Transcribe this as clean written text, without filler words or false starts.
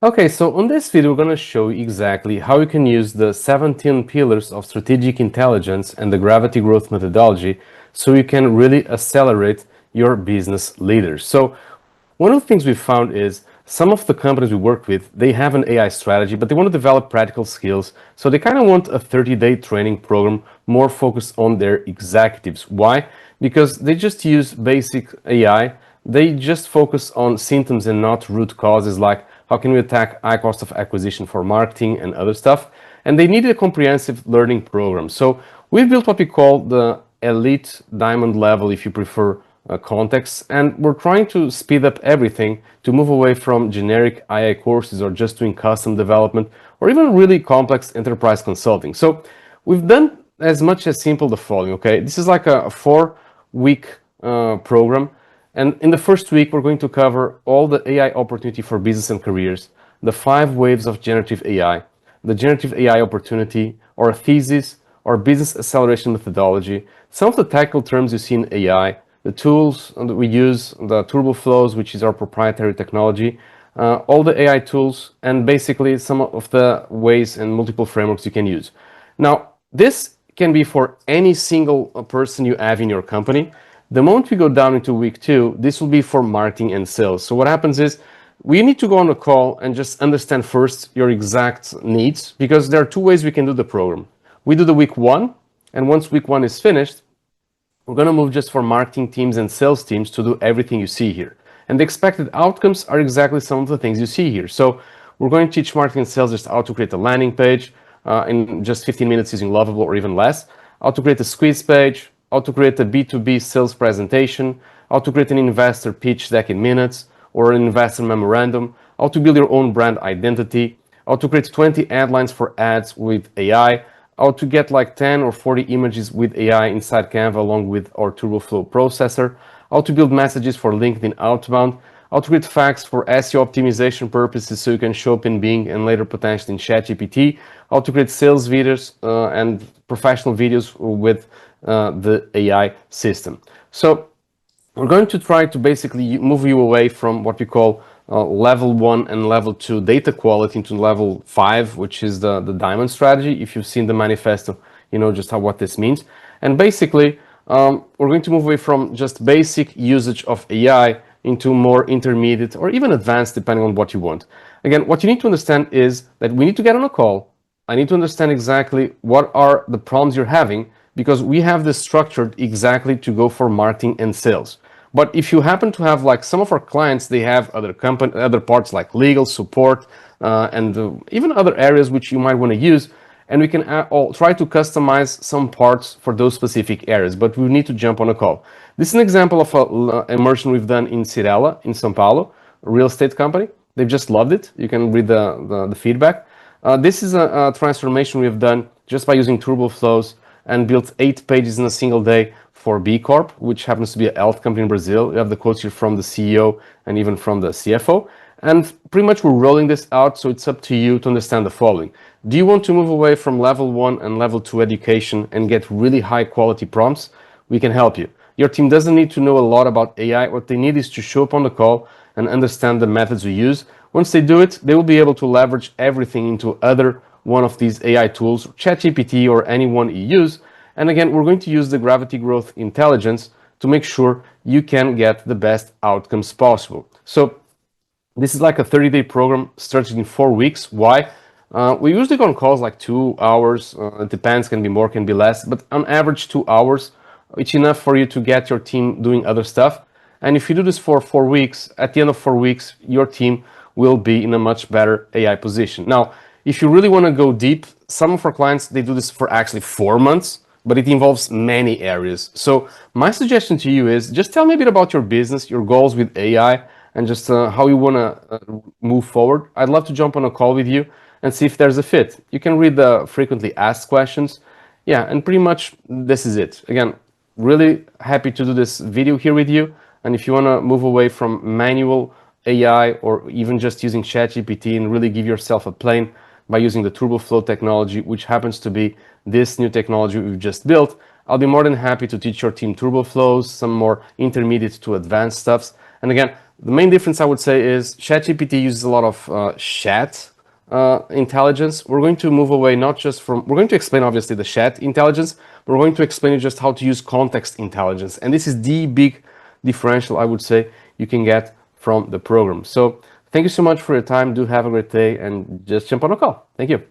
Okay, so on this video, we're going to show you exactly how you can use the 17 pillars of strategic intelligence and the gravity growth methodology so you can really accelerate your business leaders. So one of the things we found is some of the companies we work with, they have an AI strategy, but they want to develop practical skills. So they kind of want a 30-day training program more focused on their executives. Why? Because they just use basic AI. They just focus on symptoms and not root causes, like how can we attack high cost of acquisition for marketing and other stuff. And they need a comprehensive learning program. So we built what we call the elite diamond level, if you prefer, context, and we're trying to speed up everything to move away from generic AI courses or just doing custom development or even really complex enterprise consulting. So we've done as much as simple the following. Okay, this is like a 4-week program, and in the first week we're going to cover all the AI opportunity for business and careers, the 5 waves of generative AI, the generative AI opportunity, or thesis, or business acceleration methodology, some of the technical terms you see in AI, the tools that we use, the TurboFlows, which is our proprietary technology, all the AI tools, and basically some of the ways and multiple frameworks you can use. Now, this can be for any single person you have in your company. The moment we go down into week 2, this will be for marketing and sales. So what happens is we need to go on a call and just understand first your exact needs, because there are 2 ways we can do the program. We do the week 1, and once week 1 is finished, we're going to move just for marketing teams and sales teams to do everything you see here. And the expected outcomes are exactly some of the things you see here. So we're going to teach marketing and sales just how to create a landing page in just 15 minutes using Lovable or even less, how to create a squeeze page, how to create a B2B sales presentation, how to create an investor pitch deck in minutes or an investor memorandum, how to build your own brand identity, how to create 20 headlines for ads with AI, how to get like 10 or 40 images with AI inside Canva along with our TurboFlow processor, how to build messages for LinkedIn outbound, how to create facts for SEO optimization purposes so you can show up in Bing and later potentially in ChatGPT, how to create sales videos and professional videos with the AI system. So we're going to try to basically move you away from what we call level 1 and level 2 data quality into level 5, which is the diamond strategy. If you've seen the manifesto, you know just what this means. And basically, we're going to move away from just basic usage of AI into more intermediate or even advanced, depending on what you want. Again, what you need to understand is that we need to get on a call. I need to understand exactly what are the problems you're having, because we have this structured exactly to go for marketing and sales. But if you happen to have, like some of our clients, they have other parts like legal support and even other areas which you might want to use, and we can all try to customize some parts for those specific areas, but we need to jump on a call. This is an example of an immersion we've done in Cirela, in São Paulo, a real estate company. They've just loved it. You can read the feedback. This is a transformation we've done just by using TurboFlows and built 8 pages in a single day for B Corp, which happens to be a health company in Brazil. You have the quotes here from the CEO and even from the CFO. And pretty much we're rolling this out, so it's up to you to understand the following. Do you want to move away from level 1 and level 2 education and get really high quality prompts? We can help you. Your team doesn't need to know a lot about AI. What they need is to show up on the call and understand the methods we use. Once they do it, they will be able to leverage everything into other one of these AI tools, ChatGPT or any one you use. And again, we're going to use the gravity growth intelligence to make sure you can get the best outcomes possible. So this is like a 30-day program starting in 4 weeks. Why? We usually go on calls like 2 hours. It depends, can be more, can be less, but on average 2 hours. It's enough for you to get your team doing other stuff. And if you do this for 4 weeks, at the end of 4 weeks, your team will be in a much better AI position. Now, if you really want to go deep, some of our clients, they do this for actually 4 months, but it involves many areas. So my suggestion to you is just tell me a bit about your business, your goals with AI, and just how you want to move forward. I'd love to jump on a call with you and see if there's a fit. You can read the frequently asked questions. Yeah, and pretty much this is it. Again, really happy to do this video here with you. And if you want to move away from manual AI or even just using ChatGPT and really give yourself a plane by using the TurboFlow technology, which happens to be this new technology we've just built, I'll be more than happy to teach your team TurboFlows, some more intermediate to advanced stuffs. And again, The main difference I would say is ChatGPT uses a lot of chat intelligence. We're going to move away not just from, we're going to explain obviously the chat intelligence, but we're going to explain just how to use context intelligence. And this is the big differential I would say you can get from the program. So thank you so much for your time. Do have a great day and just jump on a call. Thank you.